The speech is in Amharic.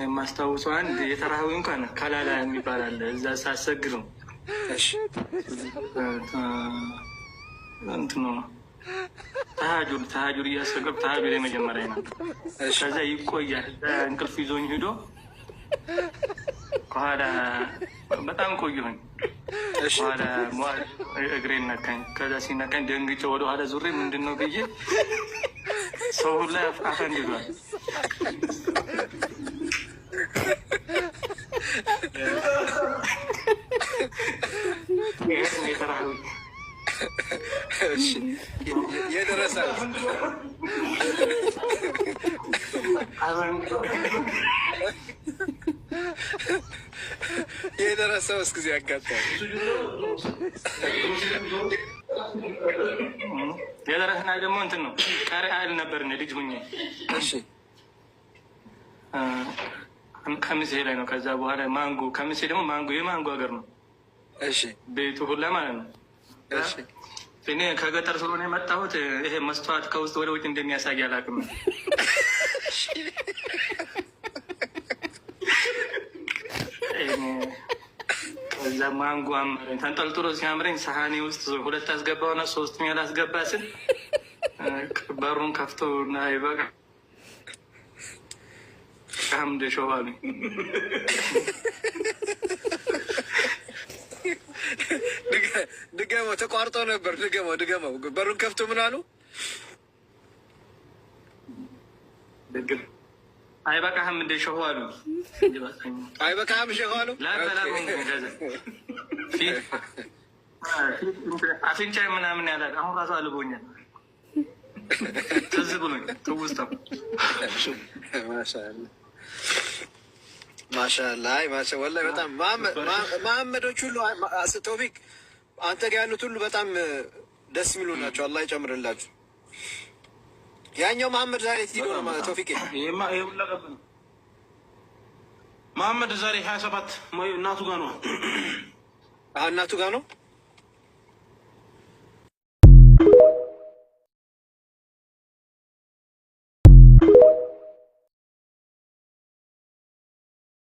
የማስታውሰው አንድ የተራህዊ እንኳን ከላላ የሚባል አለ። እዛ ሳሰግድ ነው እንትኑ ተሀጁር እያሰገብ ተሀጁር የመጀመሪያ ነው። ከዛ ይቆያል። እንቅልፍ ይዞኝ ሂዶ ከኋላ በጣም ቆየሁኝ። ከኋላ እግሬን ነካኝ። ከዛ ሲነካኝ ደንግጬ ወደኋላ ዙሬ ምንድን ነው ብዬ ሰው ሁላ አፈንድዷል። የደረሰ የደረሰው እስኪ ያጋጣል የደረሰና ደግሞ እንትን ነው ቃሪ አይል ነበር ልጅ ሁኜ። እሺ ከሚሴ ላይ ነው። ከዛ በኋላ ማንጎ ከሚሴ ደግሞ ማንጎ የማንጎ ሀገር ነው። እሺ ቤቱ ሁላ ማለት ነው። እሺ እኔ ከገጠር ስለሆነ የመጣሁት ይሄ መስተዋት ከውስጥ ወደ ውጭ እንደሚያሳይ አላውቅም። ከዛ ማንጎ አመረኝ ተንጠልጥሎ ሲያምረኝ ሳህኔ ውስጥ ሁለት አስገባውና ሶስተኛ ላስገባ ስል በሩን ከፍቶ እና ይበቃ ሐምድ ሸዋሉ ድገመው ተቋርጦ ነበር። ድገመው በሩን ከፍቶ ምን አሉ? አይበቃህም እንደ ሸዋሉ አይበቃህም ሸዋሉ አፍንጫ ምናምን ያላል። አሁን ራሱ አልቦኛል። ትዝ ብሎኝ ትውስታው ማሻአላ ወላሂ በጣም መሐመዶች ሁሉ ቶፊክ አንተ ጋር ያሉት ሁሉ በጣም ደስ የሚሉ ናቸው። አላህ ይጨምርላችሁ። ያኛው መሐመድ ዛሬ ትዲዶ ነው ማለት ቶፊክ መሐመድ ዛሬ 27 እናቱ ጋር ነው። እናቱ ጋር ነው።